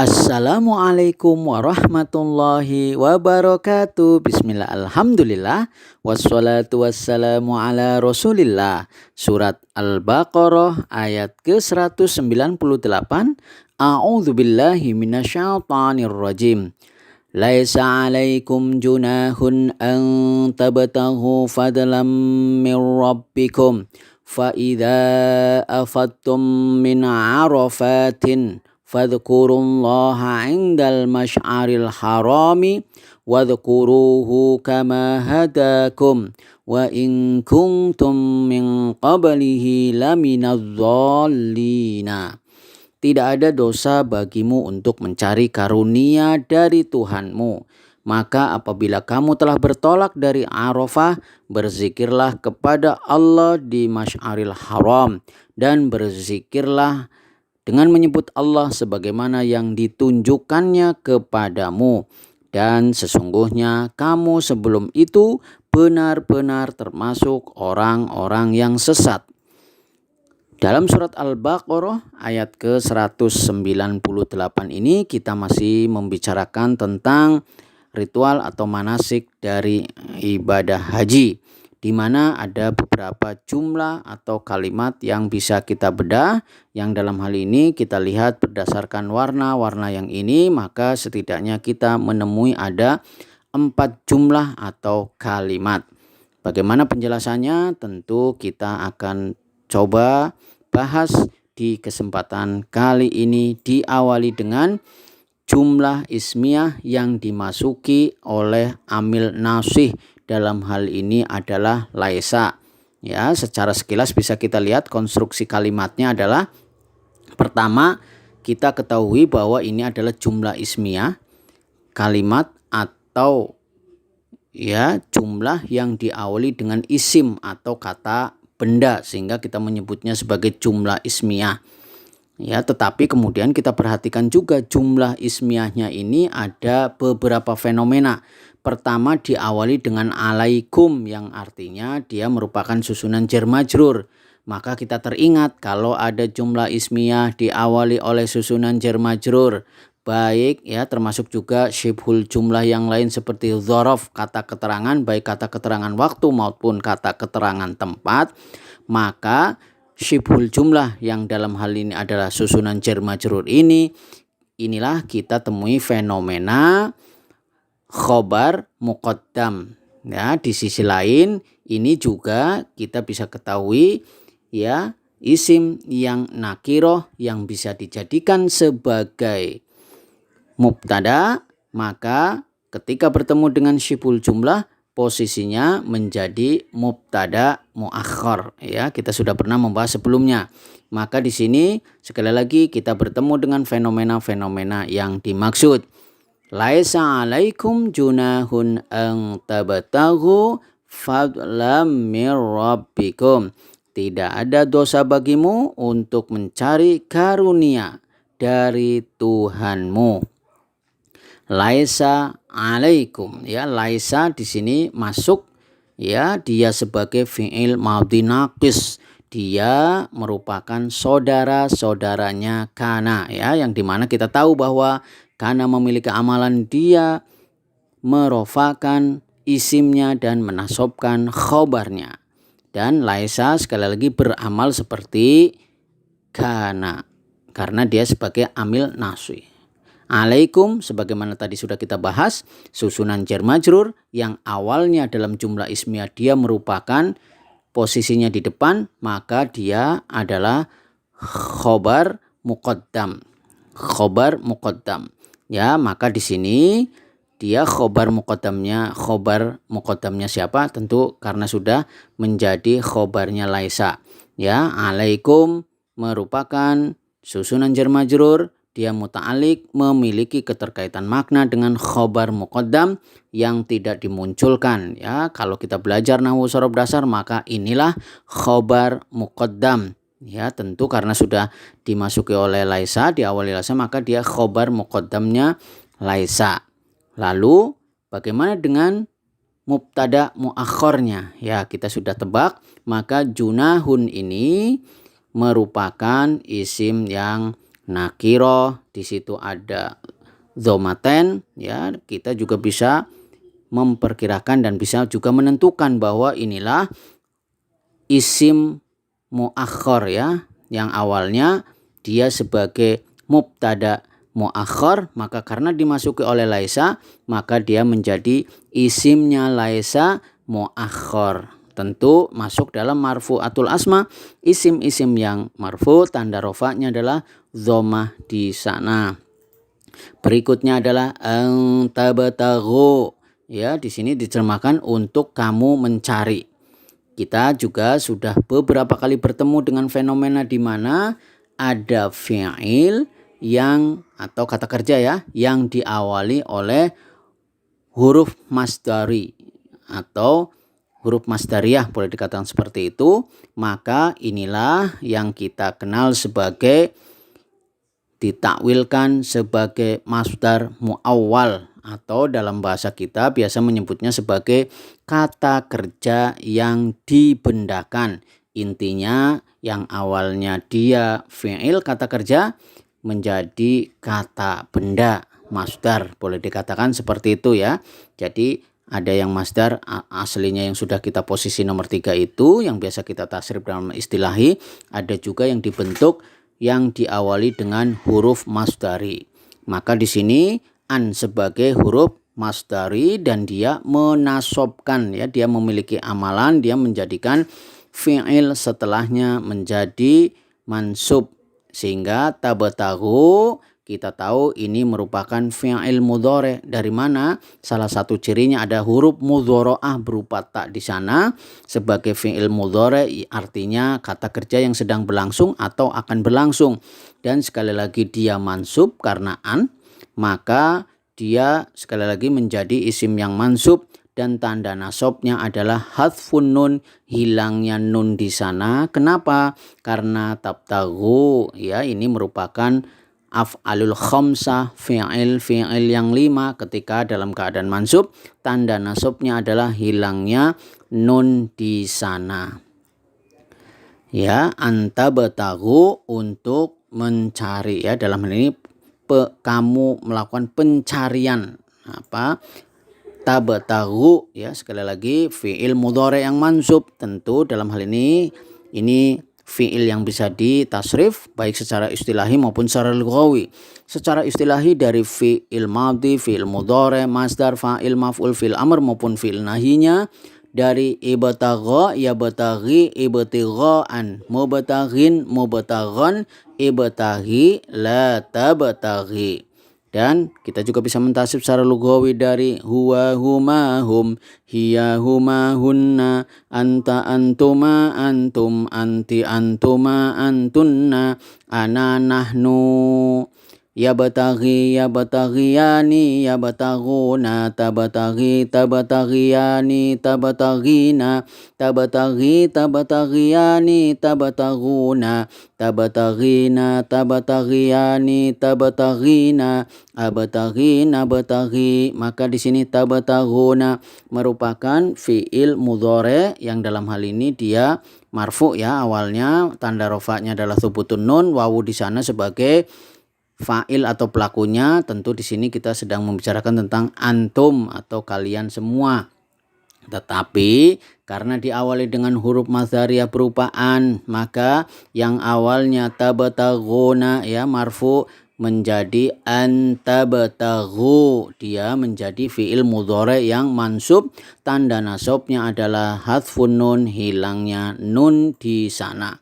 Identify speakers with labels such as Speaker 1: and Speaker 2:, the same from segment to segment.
Speaker 1: Assalamualaikum warahmatullahi wabarakatuh. Bismillah, alhamdulillah, wassalatu wassalamu ala rasulillah. Surat Al-Baqarah ayat ke-198. A'udzu billahi minasyaitonir rajim. Laisa 'alaikum junahun an tabtaghu fadlam min rabbikum fa idza afattum min 'arafatin fadhkurullaha 'indal masy'aril harami wadhkuruhu kama hadakum wa in kuntum min qablihi laminadh dhallina. Tidak ada dosa bagimu untuk mencari karunia dari Tuhanmu. Maka apabila kamu telah bertolak dari Arafah, berzikirlah kepada Allah di Masy'aril Haram dan berzikirlah dengan menyebut Allah sebagaimana yang ditunjukkannya kepadamu. Dan sesungguhnya kamu sebelum itu benar-benar termasuk orang-orang yang sesat. Dalam surat Al-Baqarah ayat ke-198 ini kita masih membicarakan tentang ritual atau manasik dari ibadah haji, di mana ada beberapa jumlah atau kalimat yang bisa kita bedah, yang dalam hal ini kita lihat berdasarkan warna-warna yang ini, maka setidaknya kita menemui ada 4 jumlah atau kalimat. Bagaimana penjelasannya? Tentu kita akan coba bahas di kesempatan kali ini, diawali dengan jumlah ismiyah yang dimasuki oleh amil nasih. Dalam hal ini adalah laisa. Ya, secara sekilas bisa kita lihat konstruksi kalimatnya adalah, pertama kita ketahui bahwa ini adalah jumlah ismiyah, kalimat atau jumlah yang diawali dengan isim atau kata benda, sehingga kita menyebutnya sebagai jumlah ismiyah. Ya, tetapi kemudian kita perhatikan juga jumlah ismiyahnya ini ada beberapa fenomena. Pertama, diawali dengan alaikum yang artinya dia merupakan susunan jar majrur. Maka kita teringat kalau ada jumlah ismiyah diawali oleh susunan jar majrur, baik termasuk juga syibhul jumlah yang lain seperti dzaraf, kata keterangan, baik kata keterangan waktu maupun kata keterangan tempat, maka syibhul jumlah yang dalam hal ini adalah susunan jar majrur inilah kita temui fenomena khobar muqaddam. Ya, di sisi lain ini juga kita bisa ketahui isim yang nakiroh yang bisa dijadikan sebagai mubtada, maka ketika bertemu dengan syibhul jumlah posisinya menjadi mubtada muakhar. Ya, kita sudah pernah membahas sebelumnya. Maka di sini sekali lagi kita bertemu dengan fenomena-fenomena yang dimaksud. Laisa 'alaikum junahun an tabtaghu fadlam mir rabbikum. Tidak ada dosa bagimu untuk mencari karunia dari Tuhanmu. Laisa 'alaikum, laisa di sini masuk dia sebagai fi'il madhi naqis. Dia merupakan saudara-saudaranya kana, yang dimana kita tahu bahwa kana memiliki amalan dia merofakan isimnya dan menasobkan khobarnya. Dan laisa sekali lagi beramal seperti kana karena dia sebagai amil nasih. Alaikum sebagaimana tadi sudah kita bahas, susunan jar majrur yang awalnya dalam jumlah ismiyah dia merupakan posisinya di depan, maka dia adalah khobar muqaddam. Khobar muqaddam. Ya, maka di sini dia khobar muqaddamnya siapa? Tentu karena sudah menjadi khobarnya laisa. Ya, alaikum merupakan susunan jar majrur, dia muta'alliq, memiliki keterkaitan makna dengan khobar muqaddam yang tidak dimunculkan. Ya, kalau kita belajar nahwu sorof dasar maka inilah khobar muqaddam. Ya, tentu karena sudah dimasuki oleh laisa, diawali laisa, maka dia khobar muqaddamnya laisa. Lalu bagaimana dengan mubtada muakhornya? Ya, kita sudah tebak, maka junahun ini merupakan isim yang nakiro, di situ ada dhomaten, ya kita juga bisa memperkirakan dan bisa juga menentukan bahwa inilah isim muakhar ya, yang awalnya dia sebagai mubtada muakhar, maka karena dimasuki oleh laisa maka dia menjadi isimnya laisa muakhar. Tentu masuk dalam marfu'atul asma, isim-isim yang marfu tanda rofa'nya adalah dhammah di sana. Berikutnya adalah antabtaghu, ya di sini diterjemahkan untuk kamu mencari. Kita juga sudah beberapa kali bertemu dengan fenomena di mana ada fi'il yang atau kata kerja ya yang diawali oleh huruf masdari atau huruf masdariyah, boleh dikatakan seperti itu. Maka inilah yang kita kenal sebagai, ditakwilkan sebagai masdar muawwal, atau dalam bahasa kita biasa menyebutnya sebagai kata kerja yang dibendakan. Intinya yang awalnya dia fi'il kata kerja menjadi kata benda, masdar, boleh dikatakan seperti itu ya. Jadi ada yang masdar aslinya yang sudah kita posisi nomor 3 itu yang biasa kita tasrif dalam istilahi, ada juga yang dibentuk yang diawali dengan huruf masdari. Maka di sini an sebagai huruf masdari dan dia menasobkan ya, dia memiliki amalan, dia menjadikan fi'il setelahnya menjadi mansub, sehingga tabtaghu kita tahu ini merupakan fi'il mudhari. Dari mana? Salah satu cirinya ada huruf mudhari'ah berupa ta di sana sebagai fi'il mudhari, artinya kata kerja yang sedang berlangsung atau akan berlangsung. Dan sekali lagi dia mansub karena an, maka dia sekali lagi menjadi isim yang mansub dan tanda nasabnya adalah hadfun nun, hilangnya nun di sana. Kenapa? Karena tabtaghu ya ini merupakan af'alul khamsah, fi'il yang 5. Ketika dalam keadaan mansub, tanda nasabnya adalah hilangnya nun di sana. Ya, antabtaghu untuk mencari ya, dalam hal ini kamu melakukan pencarian. Apa? Tabtaghu ya, sekali lagi fi'il mudhari yang mansub. Tentu dalam hal ini fi'il yang bisa ditasrif baik secara istilahi maupun secara lughawi. Secara istilahi dari fi'il madhi, fi'il mudhari, masdar, fa'il, maf'ul, fi'il amr maupun fi'il nahinya, dari ibtagha, yabtaghi, ibtighaan, mubtaghin, mubtaghan, ibtaghi, la tabtaghi. Dan kita juga bisa mentasrif secara lughawi dari huwa, huma, hum, hiya, huma, hunna, anta, antuma, antum, anti, antuma, antunna, ana, nahnu. Yabtaghi, yabtaghiyani, yabtaghuna, tabtaghi, tabtaghiyani, tabtaghina, tabtaghi, tabtaghiyani, tabtaghuna, tabtaghina, tabtaghiyani, tabtaghina, abtaghi, nabtaghi. Maka di sini tabtaghuna merupakan fi'il mudhari yang dalam hal ini dia marfu ya, awalnya tanda rofa'nya adalah thubutun nun, wawu di sana sebagai fa'il atau pelakunya. Tentu di sini kita sedang membicarakan tentang antum atau kalian semua. Tetapi karena diawali dengan huruf masdariyah berupa an, maka yang awalnya tabtaghuna ya marfu menjadi antabtaghu, dia menjadi fi'il mudhari yang mansub, tanda nasabnya adalah hadfun nun, hilangnya nun di sana.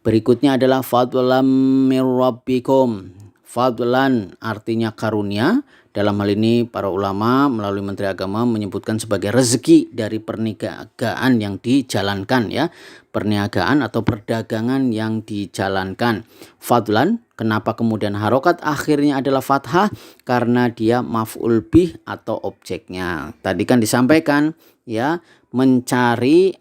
Speaker 1: Berikutnya adalah fadlan mir rabbikum. Fadlan artinya karunia. Dalam hal ini para ulama melalui Menteri Agama menyebutkan sebagai rezeki dari perniagaan yang dijalankan ya. Perniagaan atau perdagangan yang dijalankan. Fadlan, kenapa kemudian harokat akhirnya adalah fathah? Karena dia maf'ul bih atau objeknya. Tadi kan disampaikan ya, mencari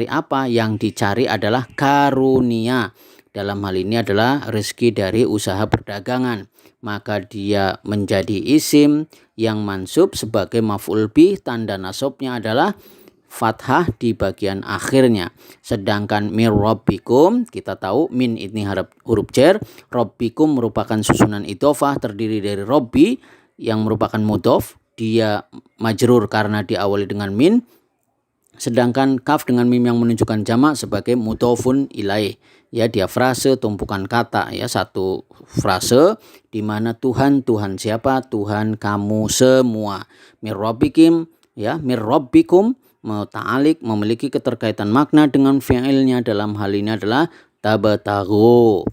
Speaker 1: apa? Yang dicari adalah karunia. Dalam hal ini adalah rezeki dari usaha perdagangan. Maka dia menjadi isim yang mansub sebagai maf'ul bih, tanda nasabnya adalah fathah di bagian akhirnya. Sedangkan mir rabbikum, kita tahu min ini huruf jar, rabbikum merupakan susunan idhofah terdiri dari robbi yang merupakan mudhof, dia majrur karena diawali dengan min. Sedangkan kaf dengan mim yang menunjukkan jamak sebagai mudhofun ilaih. Ya, dia frase tumpukan kata, ya, satu frase di mana Tuhan, Tuhan siapa? Tuhan kamu semua. Mir rabbikum, ya, mir rabbikum muta'alliq memiliki keterkaitan makna dengan fi'ilnya, dalam hal ini adalah tabtaghu.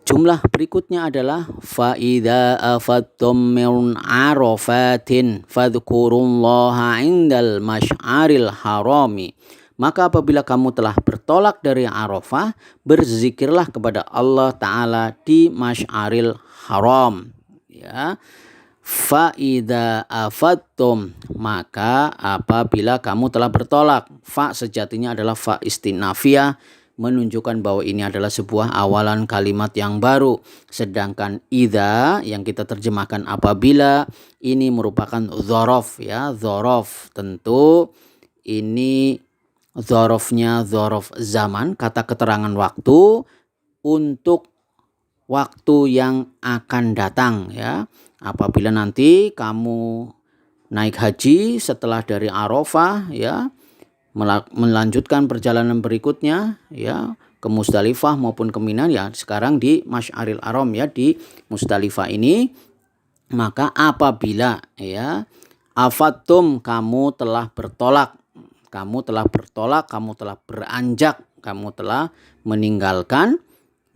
Speaker 1: Jumlah berikutnya adalah fa'idha afattum min arafatin fadhkurullaha indal masy'aril harami. Maka apabila kamu telah bertolak dari Arafah, berzikirlah kepada Allah Ta'ala di masy'aril haram. Ya. Fa'idha afattum, maka apabila kamu telah bertolak. Fa sejatinya adalah fa istinafiyah, menunjukkan bahwa ini adalah sebuah awalan kalimat yang baru. Sedangkan idza yang kita terjemahkan apabila, ini merupakan dzaraf, ya, dzaraf. Tentu ini dzarafnya dzaraf zaman, kata keterangan waktu untuk waktu yang akan datang, ya. Apabila nanti kamu naik haji setelah dari Arafah, ya, melanjutkan perjalanan berikutnya, ya, ke Musdalifah maupun ke Mina, ya, sekarang di Masy'aril Haram, ya, di Musdalifah ini. Maka apabila, ya, afattum kamu telah bertolak, kamu telah beranjak, kamu telah meninggalkan,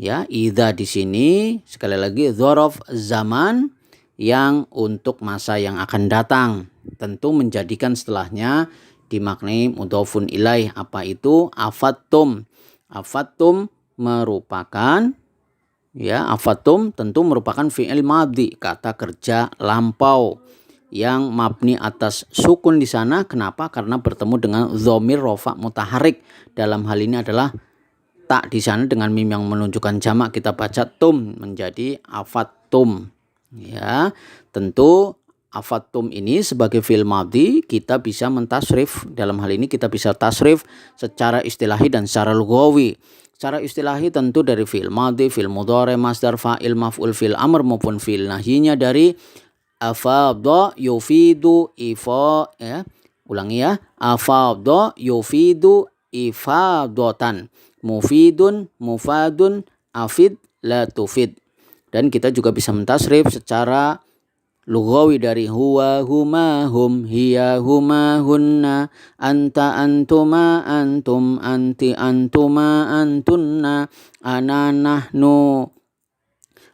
Speaker 1: ya, idza di sini sekali lagi dzaraf zaman yang untuk masa yang akan datang, tentu menjadikan setelahnya dimaknai mudhofun ilaih. Apa itu afattum? Afattum merupakan, ya, afattum tentu merupakan fi'il madhi, kata kerja lampau yang mabni atas sukun di sana. Kenapa? Karena bertemu dengan dhamir rafa mutaharrik. Dalam hal ini adalah tak di sana dengan mim yang menunjukkan jamak, kita baca tum menjadi afattum. Ya, tentu afattum ini sebagai fi'il madhi kita bisa mentasrif. Dalam hal ini kita bisa tasrif secara istilahi dan secara lughawi. Secara istilahi tentu dari fi'il madhi, fi'il mudhari, masdar, fa'il, maf'ul, fi'il amr maupun fi'il nahyinya dari afadha yufidu ifa, ya. Ulangi, ya. Afadha yufidu ifadatan. Mufidun, mufadun, afid, la tufid. Dan kita juga bisa mentasrif secara lughawi dari huwa, huma, hum, hiya, huma, hunna, anta, antuma, antum, anti, antuma, antunna, ana, nahnu,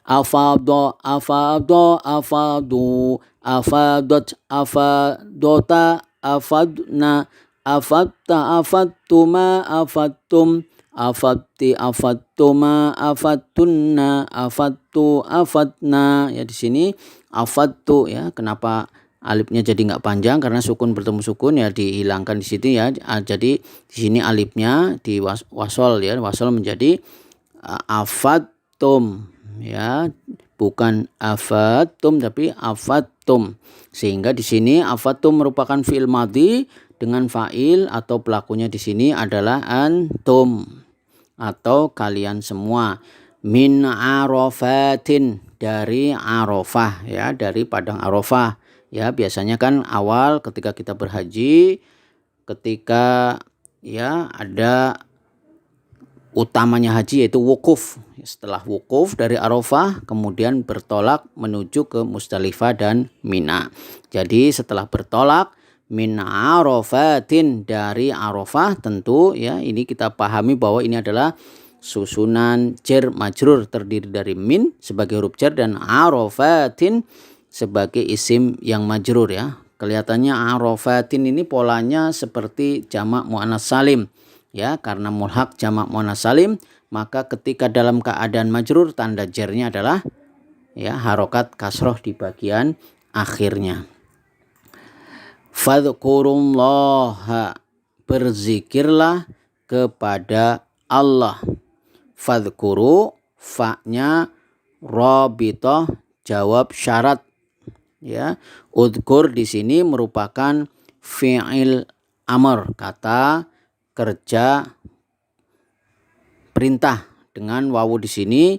Speaker 1: afadha, afadha, afadu, afadat, afadota, afadna, afatta, afattuma, afattum, afatti, afattuma, afattunna, afattu, afatna. Ya, di sini afattu, ya, kenapa alifnya jadi nggak panjang? Karena sukun bertemu sukun, ya, dihilangkan di situ, ya. Jadi di sini alifnya di wasol, ya, wasol menjadi afattum, ya, bukan afattum tapi afattum. Sehingga di sini afattum merupakan fi'il madhi dengan fa'il atau pelakunya di sini adalah antum atau kalian semua. Min arafatin, dari Arafah, ya, dari padang Arafah. Ya, biasanya kan awal ketika kita berhaji, ketika, ya, ada utamanya haji yaitu wukuf. Setelah wukuf dari Arafah kemudian bertolak menuju ke Musdalifah dan Mina. Jadi setelah bertolak min arafatin, dari Arafah, tentu, ya, ini kita pahami bahwa ini adalah susunan jar majrur terdiri dari min sebagai huruf jar dan arafatin sebagai isim yang majrur, ya. Kelihatannya arafatin ini polanya seperti jamak muannats salim, ya, karena mulhaq jamak muannats salim, maka ketika dalam keadaan majrur tanda jarnya adalah, ya, harokat kasroh di bagian akhirnya. Fadhkurullaha, berzikirlah kepada Allah. Fadhkuru, fa-nya rabithah jawab syarat, ya. Udhkur di sini merupakan fi'il amr, kata kerja perintah dengan wawu di sini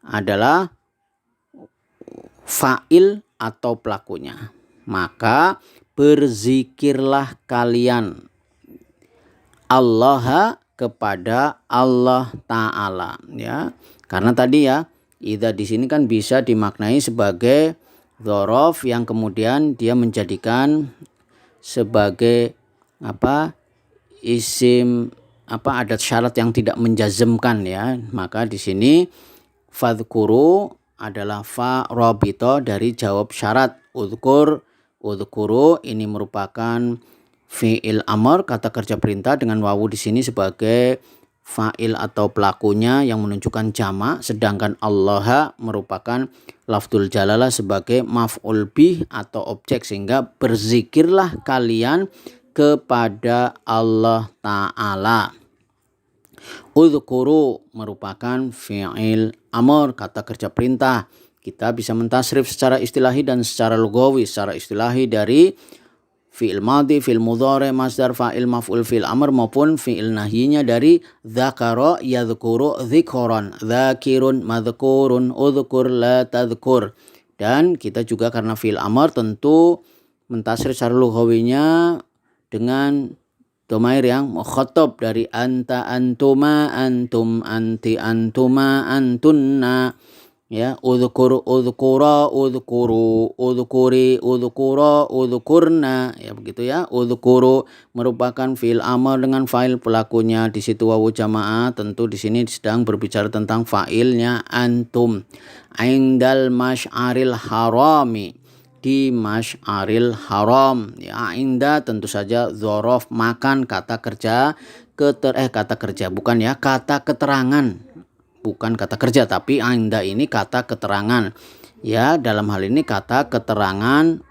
Speaker 1: adalah fa'il atau pelakunya. Maka berzikirlah kalian Allah kepada Allah Ta'ala, ya. Karena tadi ya, idza di sini kan bisa dimaknai sebagai dzaraf yang kemudian dia menjadikan sebagai isim adat syarat yang tidak menjazmkan, ya. Maka di sini fadhkuru adalah fa rabito dari jawab syarat. Udhkuru ini merupakan fi'il amr, kata kerja perintah dengan wawu di sini sebagai fa'il atau pelakunya yang menunjukkan jamak, sedangkan Allah merupakan lafdzul jalalah sebagai maf'ul bih atau objek, sehingga berzikirlah kalian kepada Allah Ta'ala. Udhkuru merupakan fi'il amr, kata kerja perintah. Kita bisa mentasrif secara istilahi dan secara lugawi. Secara istilahi dari fi'il madhi, fi'il mudhari, masdar, fa'il, maf'ul, fi'il amr, maupun fi'il nahyinya dari dzakara yadhkuru dzikran, dzakirun madhkurun, udhkur la tadhkur. Dan kita juga karena fi'il amr tentu mentasrif secara lughawinya dengan domair yang mukhatab dari anta, antuma, antum, anti, antuma, antunna, ya. Udhkur, udhkura, udhkuru, udhkuri, udhkura, udhkurna, ya begitu ya. Udhkuru merupakan fi'il amr dengan fa'il pelakunya di situ wawu jamaah, tentu di sini sedang berbicara tentang fa'ilnya antum. Indal masy'aril harami, di masy'aril haram, ya. Inda tentu saja dzaraf makan, kata kerja kata keterangan, bukan kata kerja, tapi inda ini kata keterangan, ya. Dalam hal ini kata keterangan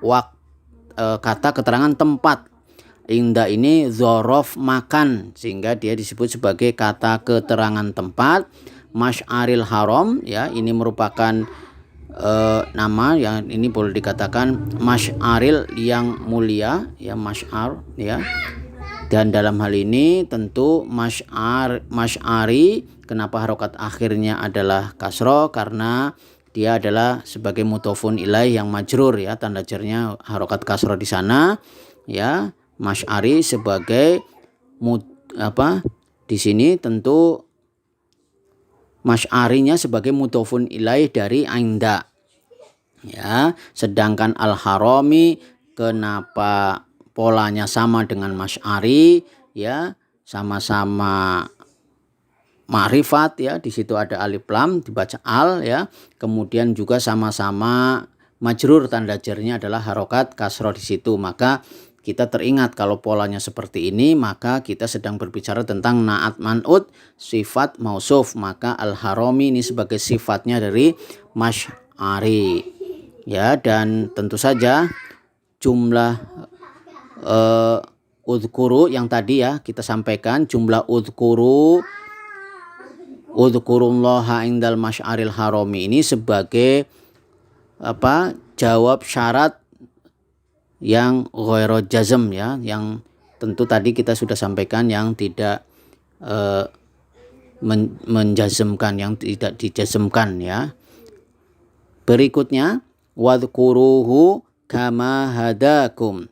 Speaker 1: kata keterangan tempat. Inda ini dzaraf makan, sehingga dia disebut sebagai kata keterangan tempat. Masy'aril haram, ya, ini merupakan nama yang ini boleh dikatakan masy'aril yang mulia, ya, masy'ar, ya. Dan dalam hal ini tentu masy'ari, kenapa harokat akhirnya adalah kasroh? Karena dia adalah sebagai mudhofun ilaih yang majrur, ya, tanda jarnya harokat kasroh di sana, ya. Masy'ari sebagai di sini tentu masy'arinya sebagai mudhofun ilaih dari inda, ya. Sedangkan al-harami kenapa polanya sama dengan masy'ari, ya, sama-sama ma'rifat, ya. Di situ ada alif lam dibaca al, ya. Kemudian juga sama-sama majrur, tanda jarnya adalah harokat kasroh di situ. Maka kita teringat kalau polanya seperti ini, maka kita sedang berbicara tentang na'at man'ut, sifat mausuf. Maka al-harami ini sebagai sifatnya dari masy'ari, ya. Dan tentu saja jumlah udhkuru yang tadi, ya, kita sampaikan, jumlah udhkurullaha indal masy'aril harami ini sebagai jawab syarat yang ghairu jazm, ya, yang tentu tadi kita sudah sampaikan yang tidak menjazmkan, yang tidak dijazmkan, ya. Berikutnya wadhkuruhu kama hadakum,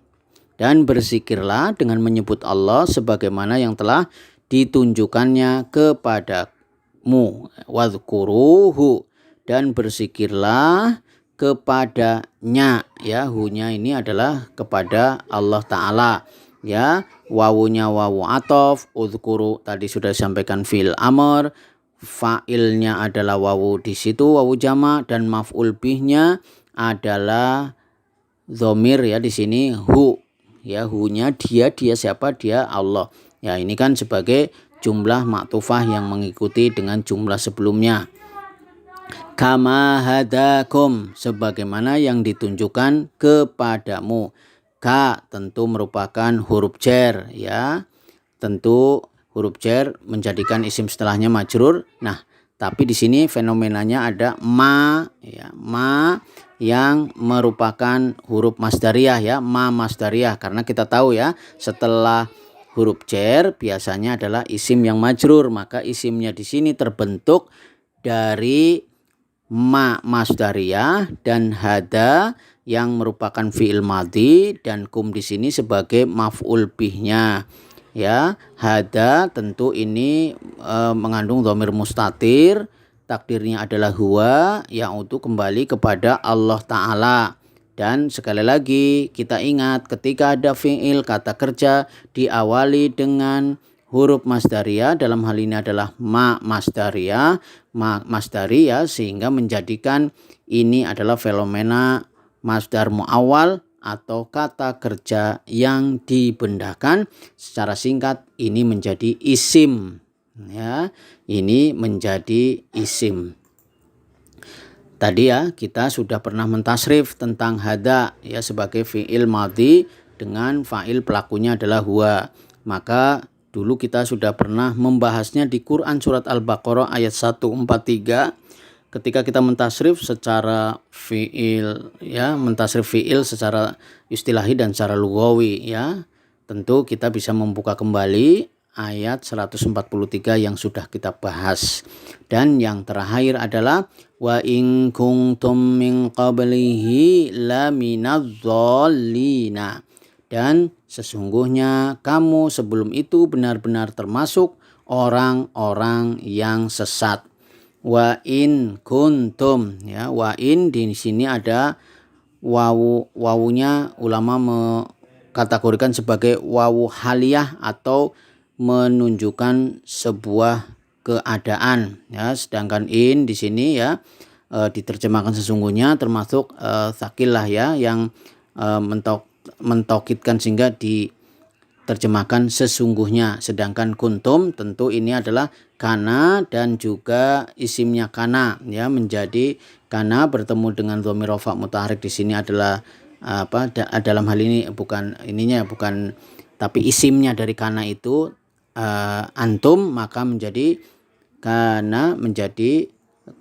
Speaker 1: dan berzikirlah dengan menyebut Allah sebagaimana yang telah ditunjukkannya kepadamu. Wadhkuruhu, dan berzikirlah kepadanya, ya. Hunya ini adalah kepada Allah Ta'ala, ya. Wawunya wawu atof, udhkuru tadi sudah disampaikan fi'il amr, fa'ilnya adalah wawu di situ, wawu jama', dan maf'ul bihnya adalah dhamir, ya, di sini hu, ya. Hunya dia siapa? Dia Allah, ya. Ini kan sebagai jumlah maktufah yang mengikuti dengan jumlah sebelumnya. Kama hadakum, sebagaimana yang ditunjukkan kepadamu. Ka tentu merupakan huruf jar, ya. Tentu huruf jar menjadikan isim setelahnya majrur. Nah, tapi di sini fenomenanya ada ma, ya, ma yang merupakan huruf masdariyah, ya, ma masdariyah. Karena kita tahu, ya, setelah huruf jar biasanya adalah isim yang majrur, maka isimnya di sini terbentuk dari ma masdariyah dan hada yang merupakan fi'il madhi dan kum di sini sebagai maf'ul bihnya. Ya, hada tentu ini mengandung dhamir mustatir, takdirnya adalah huwa yang untuk kembali kepada Allah Ta'ala. Dan sekali lagi kita ingat ketika ada fi'il kata kerja diawali dengan huruf masdariyah, dalam hal ini adalah ma masdariyah, sehingga menjadikan ini adalah fenomena masdar muawwal atau kata kerja yang dibendahkan. Secara singkat ini menjadi isim, ya, ini menjadi isim. Tadi ya kita sudah pernah mentasrif tentang hada ya sebagai fi'il madhi dengan fa'il pelakunya adalah huwa. Maka dulu kita sudah pernah membahasnya di Quran surat Al-Baqarah ayat 143 ketika kita mentasrif secara fi'il ya, mentasrif fi'il secara istilahi dan secara lughawi ya. Tentu kita bisa membuka kembali ayat 143 yang sudah kita bahas. Dan yang terakhir adalah wa in kuntum min qablihi laminadh-dhallina. Dan sesungguhnya kamu sebelum itu benar-benar termasuk orang-orang yang sesat. Wa in kuntum ya, wa in di sini ada wawunya ulama mengkategorikan sebagai wawu haliyah atau menunjukkan sebuah keadaan ya, sedangkan in di sini ya diterjemahkan sesungguhnya termasuk tsakilah ya yang mentokidkan sehingga diterjemahkan sesungguhnya. Sedangkan kuntum tentu ini adalah kana dan juga isimnya kana ya, menjadi kana bertemu dengan dhamir rafa mutaharrik di sini adalah dalam hal ini bukan tapi isimnya dari kana itu antum, maka menjadi kana menjadi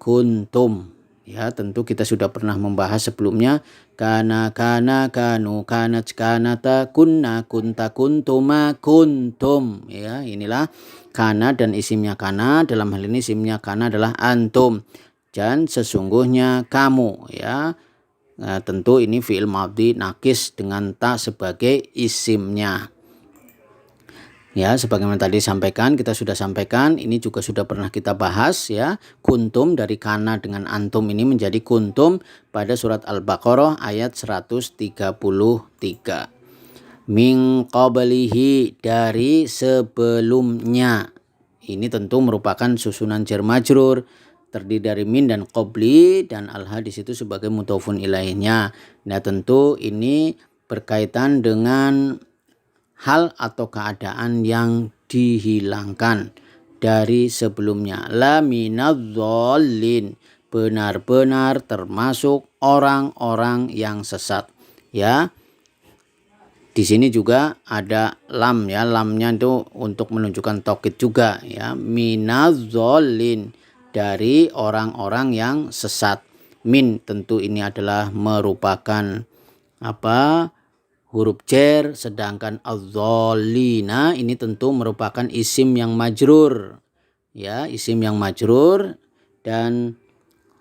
Speaker 1: kuntum. Ya, tentu kita sudah pernah membahas sebelumnya kana kanu kanat kanata kunna kunta kuntuma kuntum ya. Inilah kana dan isimnya kana, dalam hal ini isimnya kana adalah antum dan sesungguhnya kamu ya. Nah, tentu ini fi'il madhi nakis dengan ta sebagai isimnya. Ya, sebagaimana tadi kita sudah sampaikan, ini juga sudah pernah kita bahas ya. Kuntum dari kana dengan antum ini menjadi kuntum pada surat Al-Baqarah ayat 133. Min qablihi dari sebelumnya. Ini tentu merupakan susunan jar majrur terdiri dari min dan qabli dan alha di situ sebagai mudhofun ilaihinya. Nah, tentu ini berkaitan dengan hal atau keadaan yang dihilangkan dari sebelumnya. La minadh-dhallin, benar-benar termasuk orang-orang yang sesat. Ya. Di sini juga ada lam ya, lamnya itu untuk menunjukkan taukid juga ya. Minadh-dhallin, dari orang-orang yang sesat. Min tentu ini adalah merupakan huruf jar, sedangkan adh-dhallina ini tentu merupakan isim yang majrur ya, isim yang majrur. Dan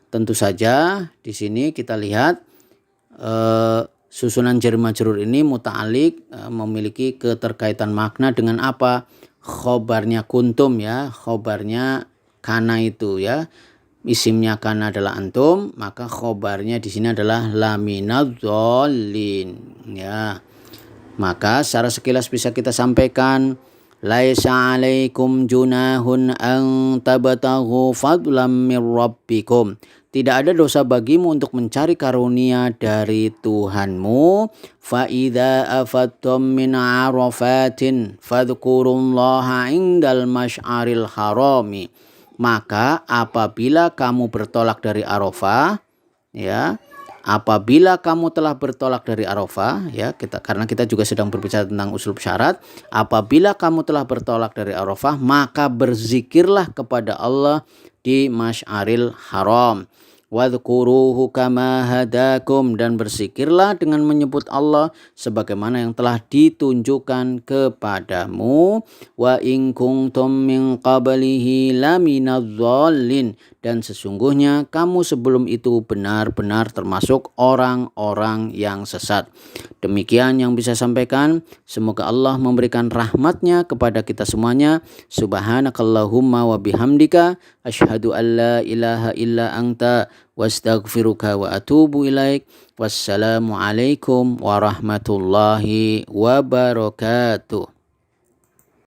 Speaker 1: tentu saja di sini kita lihat susunan jar majrur ini muta'alliq memiliki keterkaitan makna dengan apa? Khobarnya kuntum ya, khobarnya kana itu ya. Isimnya kana adalah antum, maka khobarnya di sini adalah laminadh-dhallin ya. Maka secara sekilas bisa kita sampaikan laisa 'alaikum junahun an tabtaghu fadlam mir rabbikum. Tidak ada dosa bagimu untuk mencari karunia dari Tuhanmu. Fa idza afattum min 'arafatin fadhkurullaha 'indal masy'aril harami. Maka apabila kamu bertolak dari Arafah ya, apabila kamu telah bertolak dari Arafah ya, karena kita juga sedang berbicara tentang usul syarat. Apabila kamu telah bertolak dari Arafah, maka berzikirlah kepada Allah di Masy'aril Haram. wadhkuruhu kama hadakum, dan berzikirlah dengan menyebut Allah sebagaimana yang telah ditunjukkan kepadamu. Wa in kuntum min qablihi laminadh-dhallin, dan sesungguhnya kamu sebelum itu benar-benar termasuk orang-orang yang sesat. Demikian yang bisa sampaikan. Semoga Allah memberikan rahmatnya kepada kita semuanya. Subhanakallahumma wa bihamdika asyhadu an la ilaha illa anta wastaghfiruka wa atubu ilaik. Wassalamualaikum warahmatullahi wabarakatuh.